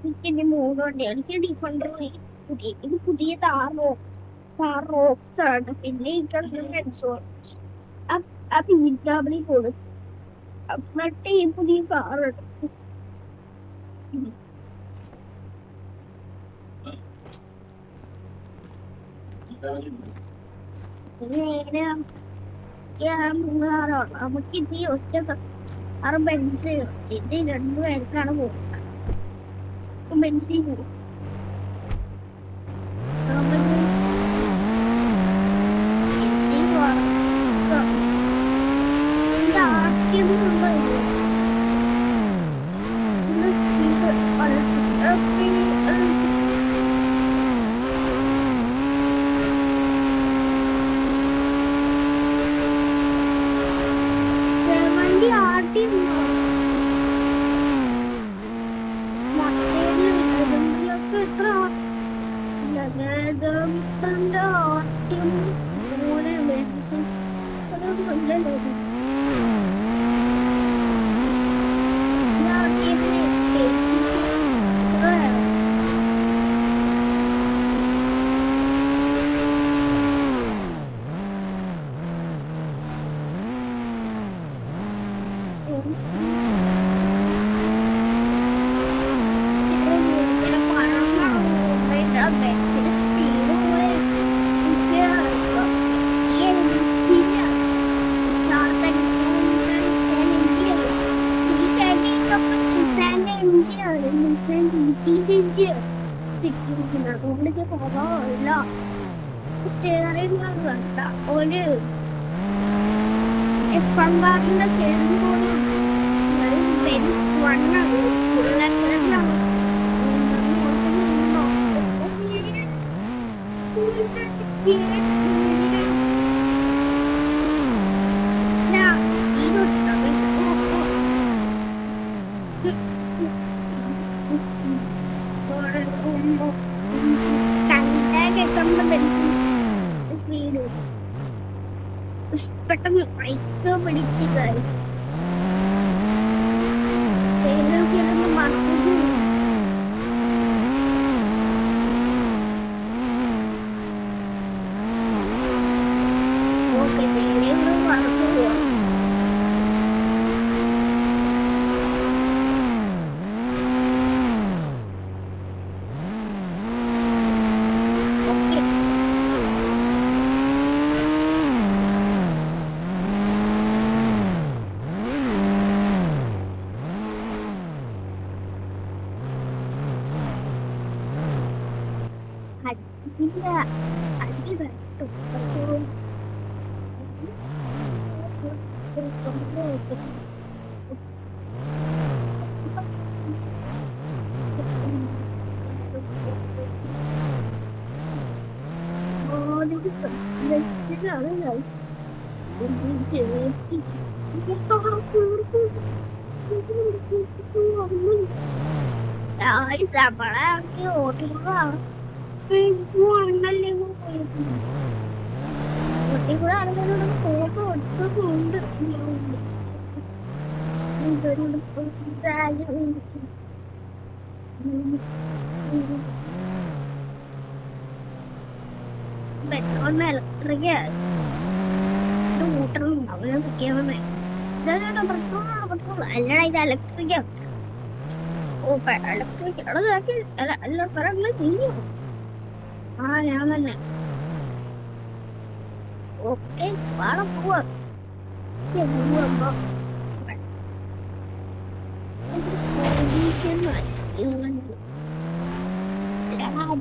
എനിക്കിന്റെ മൂന്നുണ്ട്. എനിക്ക് ഡിഫൻഡർ ഇത് പുതിയ താർ റോക്സ് ആണ്. പിന്നെ ആ പീഡബ്ല്യൂ കൊടുക്കും. എന്നിട്ട് ഈ പുതിയ കാർ എടുക്കും. നമുക്ക് ഇത് ഒറ്റ ബെൻസ് ഇത് രണ്ടുപേർക്കാണ് പോകുന്നത്. ബെൻസിൽ പോകും. ഒരു എഫ്എംബാറിന്റെ സ്റ്റേഡിയം പോലും ബെൻസ് വണ്ണാണ് സ്കൂളിലാണ്. പെട്ടെന്ന് ബൈക്ക് പിടിച്ച് മറന്നു. ഓക്കെ മറന്നു പോവാം. നമ്മളെ ഓട്ടിക്കൂടെ ആളുകളോട് ഫോട്ടോ എടുക്കുന്നുണ്ട്. പെട്രോളിന് ഇലക്ട്രിക് കൂട്ടണം അവരെ മുഖ്യമന്ത്രി പെട്രോൾ അല്ലടാ ഇത് ഇലക്ട്രിക്. ഓ ഇലക്ട്രിക് അല്ല പറയണ ചെയ്യോ? ആ ഞാൻ തന്നെ. ഓക്കെ വാട പോവാ.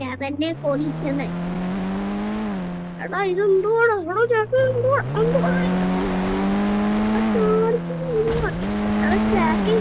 ഞാൻ തന്നെ കൊടിക്കുന്നത്. എടാ ഇതെന്തോടാ എടോ ചാക്കി ചാക്കി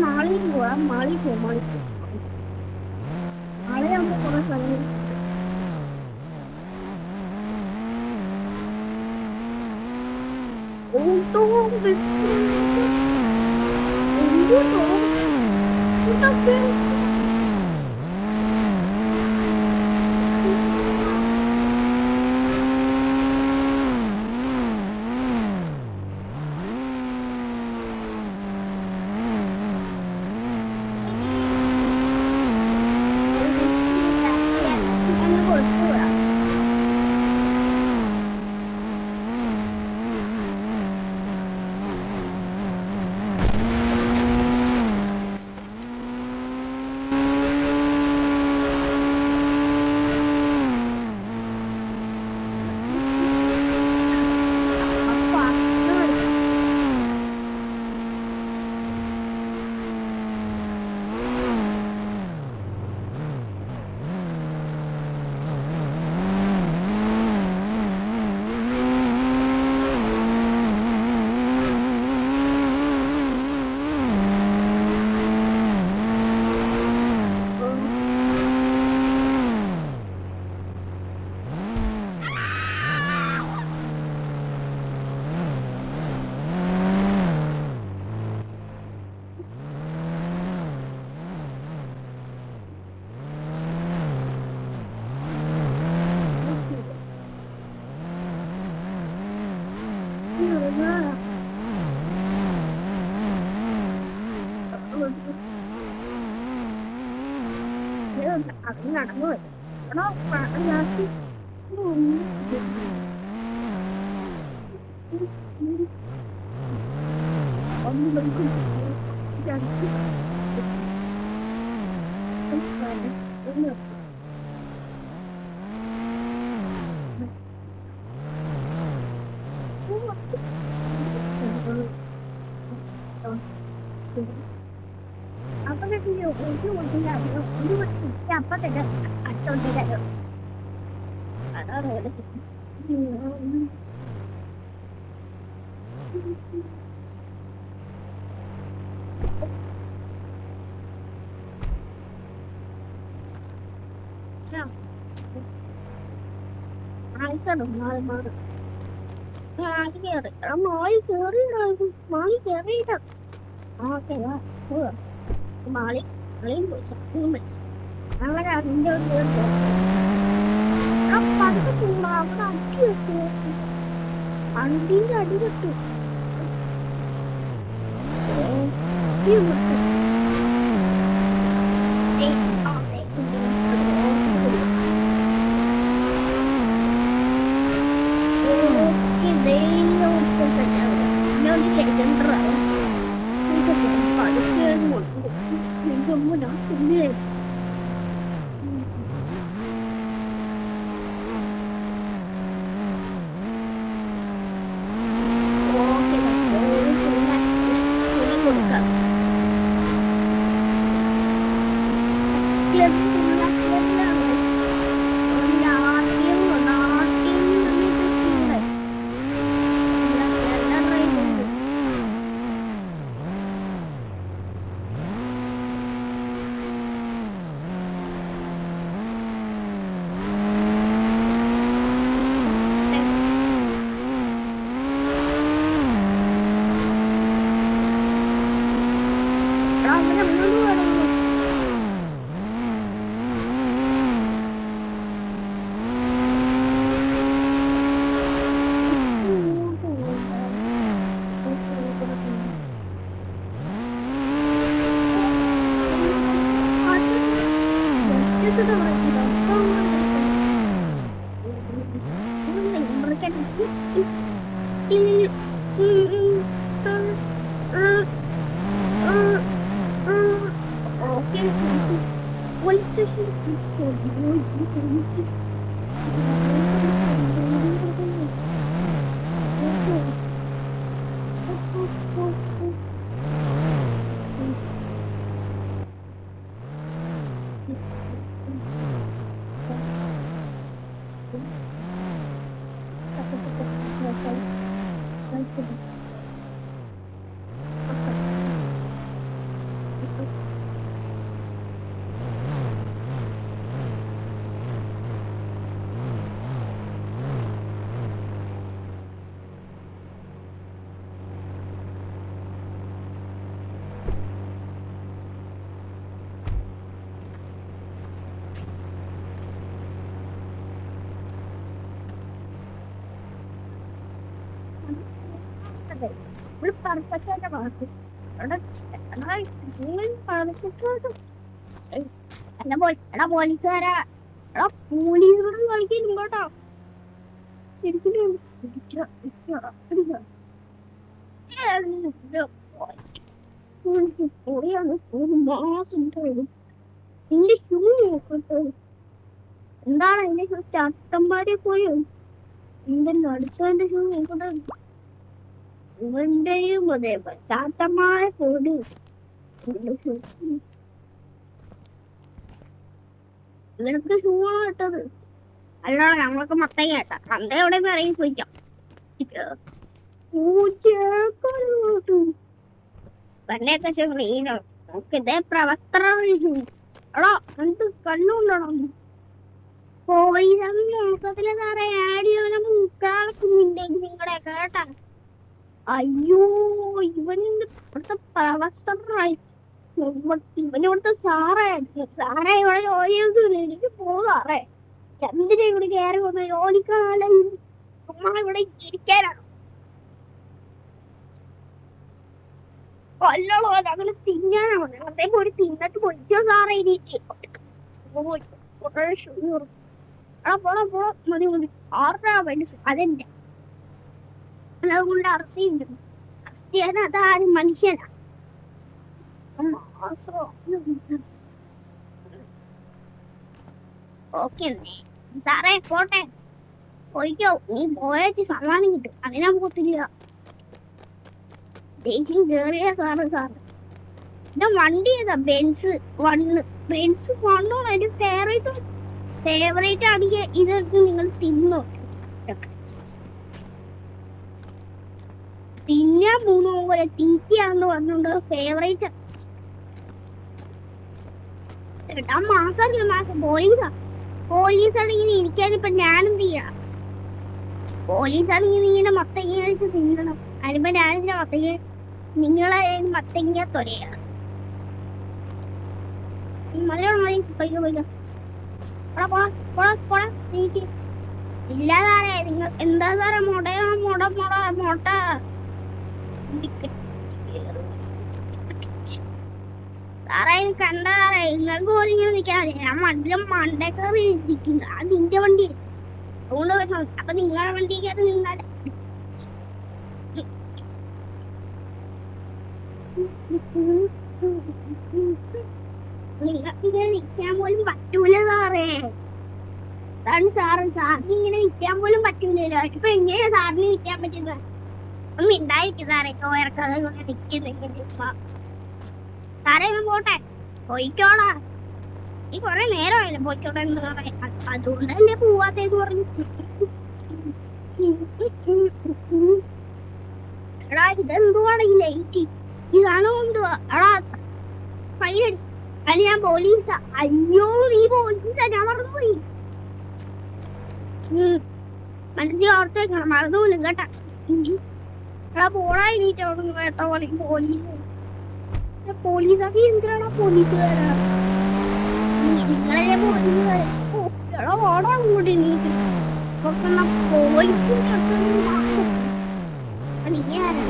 മാളി പോവാ. നടന്നു വരും അപ്പൊ അപ്പത്തേക്ക് അടുത്തോട്ടേക്കാരോ അതാണ് മാളി കേറിയില്ല മാളി അങ്ങനെ അതിന്റെ ആ പതുക്കെ പോവാ അവിടെ അടി വെച്ചു വണ്ടീന്റെ അടി വെട്ടു അതെ ഇവിടെ പെർഫെക്റ്റ് പറഞ്ഞു എടാ പോലീസുകാരാ എടാ പോലീസിനോട് കളിക്കും കേട്ടോ ശരിക്കും എന്റെ ഷൂ നോക്കട്ടെ എന്താണ് എന്റെ ഷൂ ചട്ടന്മാരെ പോയും എന്റെ അടുത്തവന്റെ ഷൂ നോക്കട്ടെ ഇവന്റെയും അതെ ചാത്തന്മാരെ പോയി ഇവനൊക്കെ ഷൂ ആണ് കേട്ടത് അല്ലാതെ നമ്മളൊക്കെ മത്തങ്ങ കേട്ടാ അന്ത എവിടെ ഇറങ്ങി പോയിക്കാം പണ്ടൊക്കെ ചെറിയ നമുക്കിതേ പ്രവർത്തനം എടോ എന്ത് കണ്ണുകൊണ്ടോ പോലീസ് നോക്കത്തില്ല സാറേ ആടിയോനെ മുക്കാളക്കുന്നുണ്ടെങ്കിൽ നിങ്ങളെ കേട്ടാ അയ്യോ ഇവനിവിടുത്തെ പ്രവർത്തനമായി ഇവനിവിടുത്തെ സാറേ ഇവിടെ ജോലിയൊന്നും എനിക്ക് പോകാറേ എന്തിനാ ഇവിടെ കയറി വന്ന ജോലിക്കാലം ചുമ്മാ ഇവിടെ ഇരിക്കാനാണ് കൊല്ലണോ ഞങ്ങള് തിന്നാനാണ് അതേ പോയി തിന്നിട്ട് പൊയ്ക്കോ സാറേ എനിക്ക് പോളോ മതി ആർക്കാ വേണ്ടി അതെന്റെ അതുകൊണ്ട് അറസ്റ്റ് ചെയ്യുന്നു അറസ്റ്റ് ചെയ്യാൻ അതാരും മനുഷ്യനാ ഓക്കെ സാറേ പോട്ടെ പോയിക്കോ നീ പോയച്ച് സമ്മാനം കിട്ടും അതിനാ പോത്തില്ല ദേശം കേറിയ സാറ് ഇതാ വണ്ടി ഏതാ ബെൻസ് വണ്ണാണ് എന്റെ ഫേവറേറ്റ് ആണെങ്കിൽ ഇതെടുത്ത് നിങ്ങൾ തിന്നോ തിന്നാൻ മൂന്നോ പോലെ തീറ്റിയാണെന്ന് പറഞ്ഞുകൊണ്ട് ഫേവറേറ്റ് മാസം പോലീസാണെങ്കിൽ ഇരിക്കാനിപ്പൊ ഞാനെന്ത് ചെയ്യാം പോലീസാണെങ്കിൽ ഇങ്ങനെ മത്തങ്ങ കഴിച്ച് തിന്നണം അതിനിപ്പോ ഞാനില്ല മത്തങ്ങ നിങ്ങളെ മത്തങ്ങ തൊരയാ ഇല്ല സാറേ നിങ്ങൾ എന്താ സാറേ മൊട്ട സാറേ കണ്ട സാറേ നിങ്ങൾക്ക് പോലും ഇങ്ങനെ നിൽക്കാതെ ഞാൻ മണ്ടക്കറി ഇരിക്കുന്നു അത് നിന്റെ വണ്ടി അതുകൊണ്ട് പറ്റണം അപ്പൊ നിങ്ങളുടെ വണ്ടിക്കകത്ത് നിങ്ങളുടെ നിങ്ങൾക്ക് ഇങ്ങനെ നിൽക്കാൻ പോലും പറ്റൂല സാറേ അതാണ് സാറിന് ഇങ്ങനെ നിൽക്കാൻ പോലും പറ്റൂലല്ലോ ഇപ്പൊ എങ്ങനെയാ സാറിന് നിൽക്കാൻ പറ്റുന്നത് ഒന്നും ഉണ്ടായിരിക്കും സാറേ കോയർക്കഥ കൊണ്ട് നിൽക്കുന്നെങ്കിൽ സാറേ ഞാൻ പോട്ടെ പോയിക്കോളാ ഈ കൊറേ നേരമായല്ലോ പോയിക്കോട്ടെ എന്ന് പറയാം അതുകൊണ്ടല്ലേ പോവാത്തേന്ന് പറഞ്ഞു എടാ ഇതെന്തുവാണ് ഈ ലൈറ്റ് ഇതാണോ എന്തുവാ എടാ ഫൈനടിച്ചു അത് ഞാൻ പോലീസാ അയ്യോ നീ പോലീസാ ഞാൻ മറന്നുപോയി മനസ്സിൽ ഓർത്ത് വെക്കണം മറന്നുപോലും കേട്ടാ എടാ പോടാ എണീറ്റോടും കേട്ടോ പോലീസാക്കി എന്തിനാണോ പോലീസുകാരാ നിങ്ങളെ പോലീസുകാരെ എടാ ഓടാ അങ്ങോട്ട് എണീറ്റ് പോലീസിന്റെ നീ ആരാ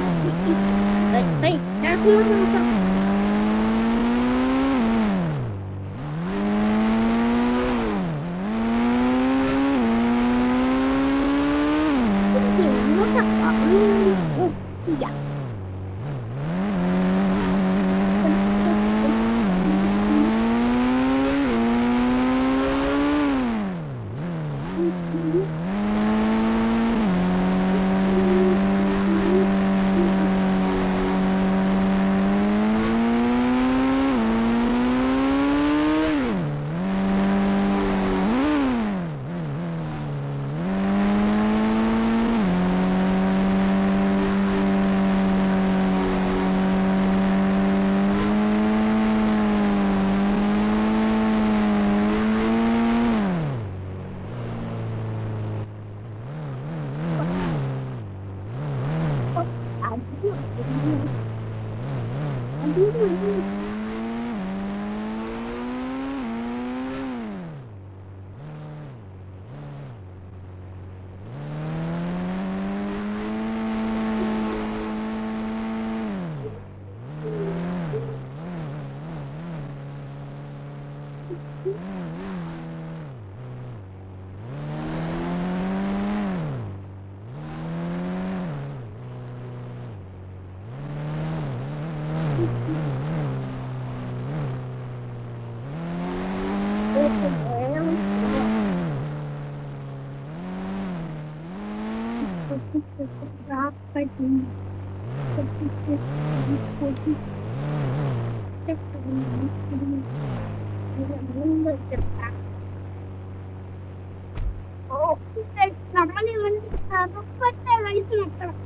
നമ്മളിവൻ അറുപറ്റ വയസ്സ് നോക്കണം.